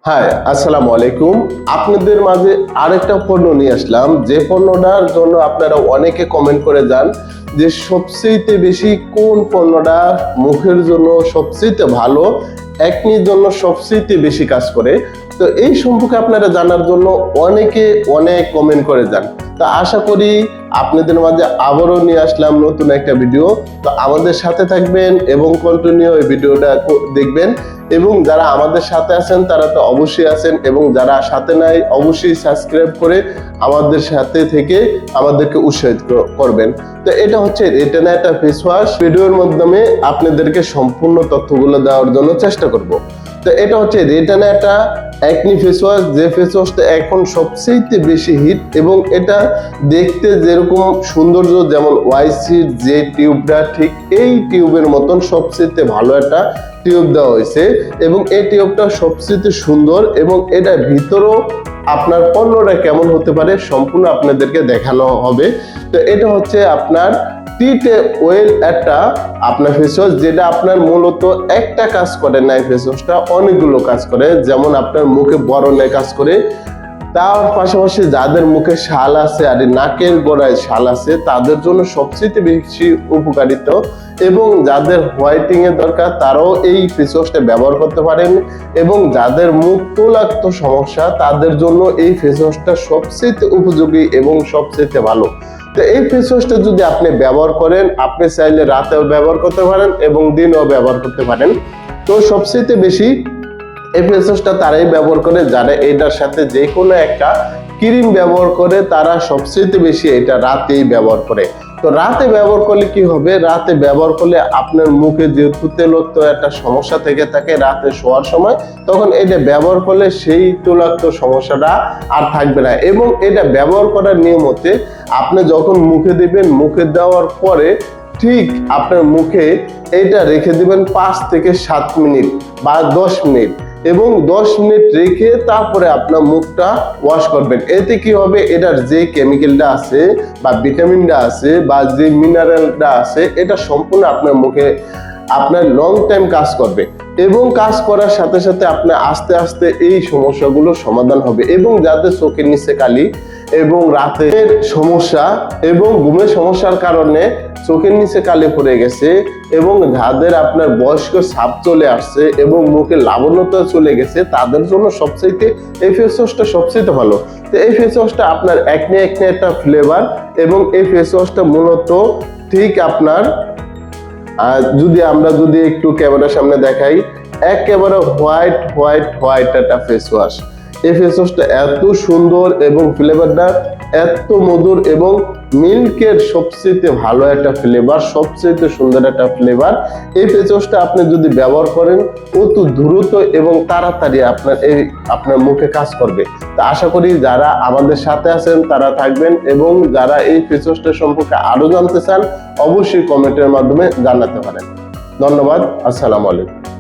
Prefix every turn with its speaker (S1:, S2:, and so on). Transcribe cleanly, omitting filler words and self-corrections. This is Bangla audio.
S1: হাই, আসসালামু আলাইকুম। আপনাদের মাঝে আরেকটা পণ্য নিয়ে আসলাম, যে পণ্যটার জন্য আপনারা অনেকে কমেন্ট করে যান যে সবচেয়ে বেশি কোন পণ্যটা মুখের জন্য সবচেয়ে ভালো, একনির জন্য সবচেয়ে বেশি কাজ করে। তো এই সম্পর্কে আপনারা জানার জন্য অনেকে অনেক কমেন্ট করে যান। তো আশা করি আপনাদের মাঝে আবারও নিয়ে আসলাম নতুন একটা ভিডিও। তো আমাদের সাথে থাকবেন এবং কন্টিনিউ এই ভিডিওটা দেখবেন। এবং যারা আমাদের সাথে আছেন তারা তো অবশ্যই আছেন, এবং যারা সাথে নাই অবশ্যই সাবস্ক্রাইব করে আমাদের সাথে থেকে আমাদেরকে উৎসাহিত করবেন। তো এটা হচ্ছে রেটিনা একটা ফেস ওয়াশ। ভিডিওর মাধ্যমে আপনাদেরকে সম্পূর্ণ তথ্যগুলো দেওয়ার জন্য চেষ্টা করব। তো এটা হচ্ছে রেটিনা একটা একনি ফেস ওয়াশ, যে ফেস ওয়াশটা এখন সবচেয়ে বেশি হিট, এবং এটা দেখতে যেরকম সৌন্দর্য, যেমন ওয়াইসির যে টিউবটা ঠিক এই টিউবের মতন সবচেয়ে ভালো একটা টিউব দেওয়া হয়েছে, এবং এই টিউবটা সবচেয়ে সুন্দর, এবং এটা ভিতরও আপনার পণ্যটা কেমন হতে পারে সম্পূর্ণ আপনাদেরকে দেখানো হবে। তো এটা হচ্ছে আপনার টিটে ওয়েল একটা আপনার ফেস ওয়াশ, যেটা আপনার মূলত একটা কাজ করে না, ফেস ওয়াশটা অনেকগুলো কাজ করে। যেমন আপনার মুখে বরণে কাজ করে, তার পাশাপাশি যাদের মুখে শাল আছে আর নাকের গোড়ায় শাল আছে তাদের জন্য সবচেয়ে বেশি উপকারিত, এবং যাদের হোয়াইটিং এর দরকার তারাও এই ফেস ওয়াশটা ব্যবহার করতে পারেন, এবং যাদের মুখ তৈলাক্ত সমস্যা তাদের জন্য এই ফেস ওয়াশটা সবচেয়ে উপযোগী এবং সবচেয়ে ভালো। তো এই ফেস ওয়াশটা যদি আপনি ব্যবহার করেন, আপনি চাইলে রাতেও ব্যবহার করতে পারেন এবং দিনেও ব্যবহার করতে পারেন। তো সবচেয়ে বেশি এই ফেস ওয়াশটা তারাই ব্যবহার করে যারা এটার সাথে যে কোনো একটা ক্রিম ব্যবহার করে, তারা সবচেয়ে বেশি এটা রাতেই ব্যবহার করে। তো রাতে ব্যবহার করলে কি হবে, রাতে ব্যবহার করলে আপনার মুখে যেহেতু তৈলাক্ত একটা সমস্যা থেকে থাকে রাতে শোয়ার সময়, তখন এটা ব্যবহার করলে সেই তৈলাক্ত সমস্যাটা আর থাকবে না। এবং এটা ব্যবহার করার নিয়ম হচ্ছে, আপনি যখন মুখে দিবেন, মুখে দেওয়ার পরে ঠিক আপনার মুখে এটা রেখে দিবেন 5 থেকে 7 মিনিট বা 10 মিনিট, এবং 10 মিনিট রেখে তারপরে আপনার মুখটা ওয়াশ করবেন। এতে কি হবে, এটার যে কেমিক্যালটা আছে বা ভিটামিনটা আছে বা যে মিনারেলটা আছে, এটা সম্পূর্ণ আপনার মুখে আপনার লং টাইম কাজ করবে, এবং কাজ করার সাথে সাথে আপনার আস্তে আস্তে এই সমস্যাগুলো সমাধান হবে। এবং যাদের চোখের নিচে কালি এবং রাতের সমস্যা এবং ঘুমের সমস্যার কারণে চোখের নিচে কালি পড়ে গেছে, এবং যাদের আপনার বয়স্ক ছাপ চলে আসছে এবং মুখে লাবণ্যতা চলে গেছে, তাদের জন্য সবচেয়ে এই ফেস ওয়াশটা সবচেয়ে ভালো। তো এই ফেস ওয়াশটা আপনার একনি একটা ফ্লেভার, এবং এই ফেস ওয়াশটা মূলত ঠিক আপনার যদি একটু ক্যামেরার সামনে দেখাই, একেবারে হোয়াইট হোয়াইট হোয়াইট একটা ফেস ওয়াশ। এই ফেস ওয়াশটা এত সুন্দর এবং ফ্লেভারটা এত মধুর, এবং মিল্কের সবচেয়ে ভালো একটা ফ্লেভার, সবচেয়ে সুন্দর একটা ফ্লেভার। এই ফেস ওয়াশটা আপনি যদি ব্যবহার করেন অত দ্রুত এবং তাড়াতাড়ি আপনার মুখে কাজ করবে। তো আশা করি যারা আমাদের সাথে আছেন তারা থাকবেন, এবং যারা এই ফেস ওয়াশটা সম্পর্কে আরো জানতে চান অবশ্যই কমেন্টের মাধ্যমে জানাতে পারেন। ধন্যবাদ। আসসালামু আলাইকুম।